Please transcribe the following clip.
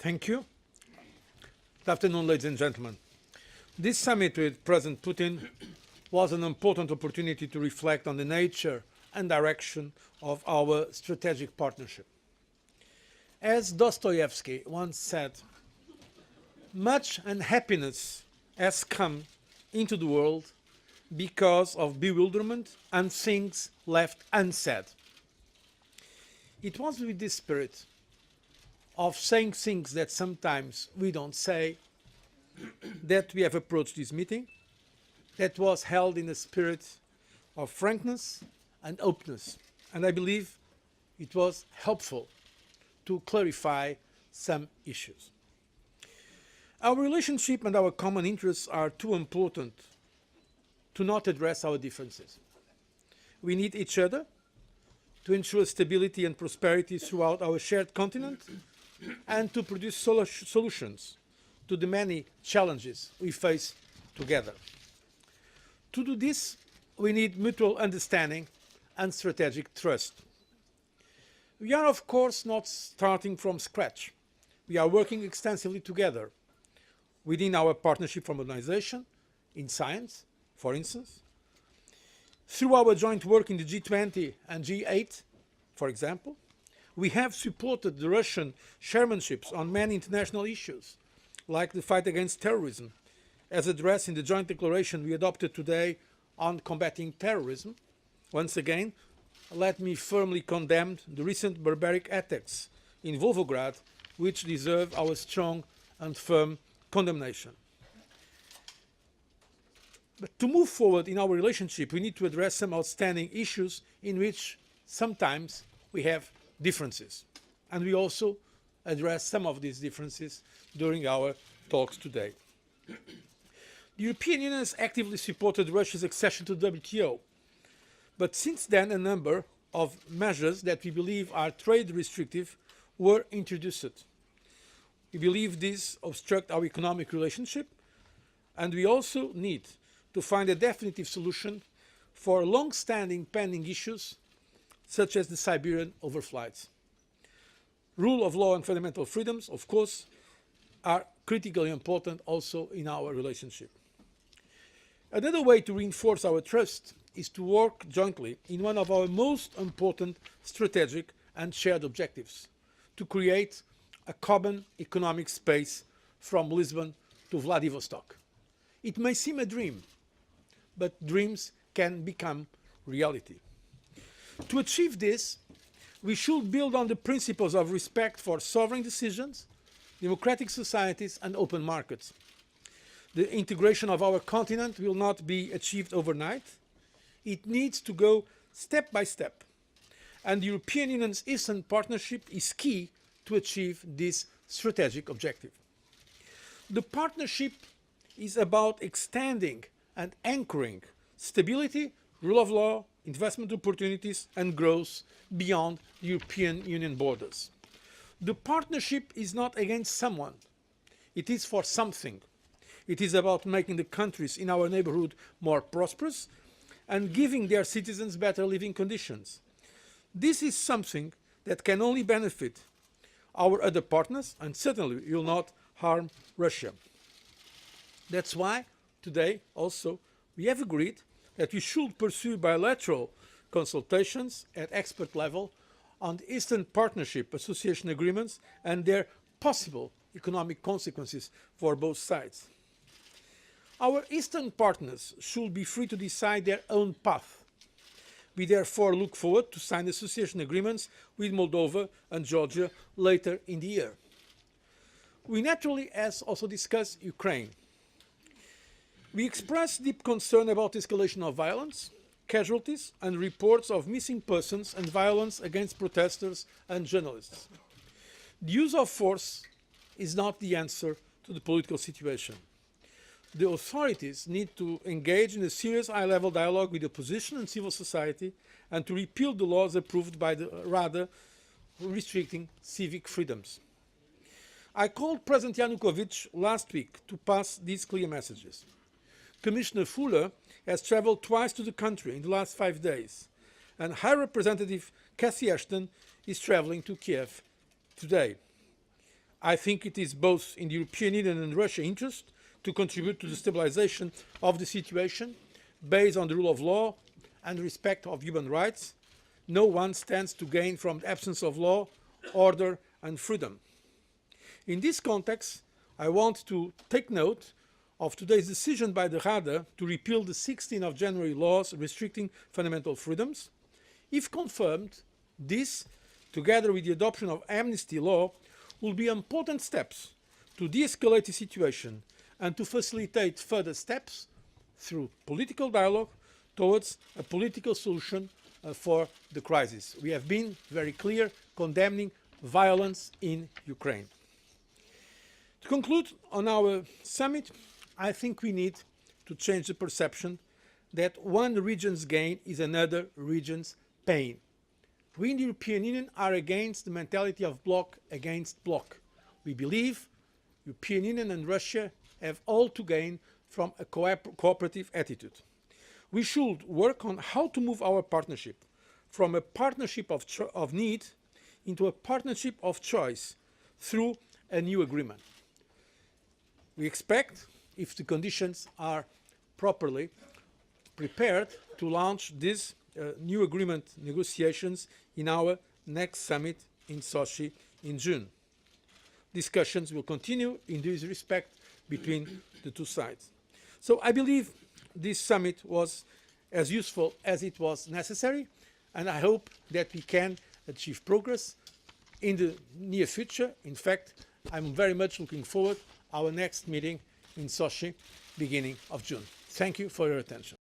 Thank you. Good afternoon, ladies and gentlemen. This summit with President Putin was an important opportunity to reflect on the nature and direction of our strategic partnership. As Dostoevsky once said, much unhappiness has come into the world because of bewilderment and things left unsaid. It was with this spirit of saying things that sometimes we don't say that we have approached this meeting, that was held in a spirit of frankness and openness. And I believe it was helpful to clarify some issues. Our relationship and our common interests are too important to not address our differences. We need each other to ensure stability and prosperity throughout our shared continent and to produce solutions to the many challenges we face together. To do this, we need mutual understanding and strategic trust. We are, of course, not starting from scratch. We are working extensively together within our Partnership for Modernization, in science, for instance, through our joint work in the G20 and G8, for example. We have supported the Russian chairmanships on many international issues, like the fight against terrorism, as addressed in the joint declaration we adopted today on combating terrorism. Once again, let me firmly condemn the recent barbaric attacks in Volgograd, which deserve our strong and firm condemnation. But to move forward in our relationship, we need to address some outstanding issues in which sometimes we have differences. And we also address some of these differences during our talks today. The European Union has actively supported Russia's accession to the WTO. But since then, a number of measures that we believe are trade restrictive were introduced. We believe these obstruct our economic relationship, and we also need to find a definitive solution for long-standing pending issues such as the Siberian overflights. Rule of law and fundamental freedoms, of course, are critically important also in our relationship. Another way to reinforce our trust is to work jointly in one of our most important strategic and shared objectives, to create a common economic space from Lisbon to Vladivostok. It may seem a dream, but dreams can become reality. To achieve this, we should build on the principles of respect for sovereign decisions, democratic societies and open markets. The integration of our continent will not be achieved overnight. It needs to go step by step. And the European Union's Eastern Partnership is key to achieve this strategic objective. The partnership is about extending and anchoring stability, rule of law, investment opportunities and growth beyond European Union borders. The partnership is not against someone. It is for something. It is about making the countries in our neighborhood more prosperous and giving their citizens better living conditions. This is something that can only benefit our other partners and certainly will not harm Russia. That's why today also we have agreed that we should pursue bilateral consultations at expert level on the Eastern Partnership Association agreements and their possible economic consequences for both sides. Our Eastern partners should be free to decide their own path. We therefore look forward to sign association agreements with Moldova and Georgia later in the year. We naturally also discuss Ukraine. We express deep concern about the escalation of violence, casualties and reports of missing persons and violence against protesters and journalists. The use of force is not the answer to the political situation. The authorities need to engage in a serious high-level dialogue with the opposition and civil society and to repeal the laws approved by the Rada restricting civic freedoms. I called President Yanukovych last week to pass these clear messages. Commissioner Füle has travelled twice to the country in the last 5 days, and High Representative Cathy Ashton is travelling to Kiev today. I think it is both in the European Union and Russia's interest to contribute to the stabilization of the situation based on the rule of law and respect of human rights. No one stands to gain from the absence of law, order and freedom. In this context, I want to take note of today's decision by the Rada to repeal the 16th of January laws restricting fundamental freedoms. If confirmed, this, together with the adoption of amnesty law, will be important steps to de-escalate the situation and to facilitate further steps through political dialogue towards a political solution for the crisis. We have been very clear condemning violence in Ukraine. To conclude on our summit, I think we need to change the perception that one region's gain is another region's pain. We in the European Union are against the mentality of bloc against bloc. We believe the European Union and Russia have all to gain from a cooperative attitude. We should work on how to move our partnership from a partnership of need into a partnership of choice through a new agreement. We expect, if the conditions are properly prepared, to launch these new agreement negotiations in our next summit in Sochi in June. Discussions will continue in this respect between the two sides. So I believe this summit was as useful as it was necessary, and I hope that we can achieve progress in the near future. In fact, I'm very much looking forward to our next meeting in Sochi, beginning of June. Thank you for your attention.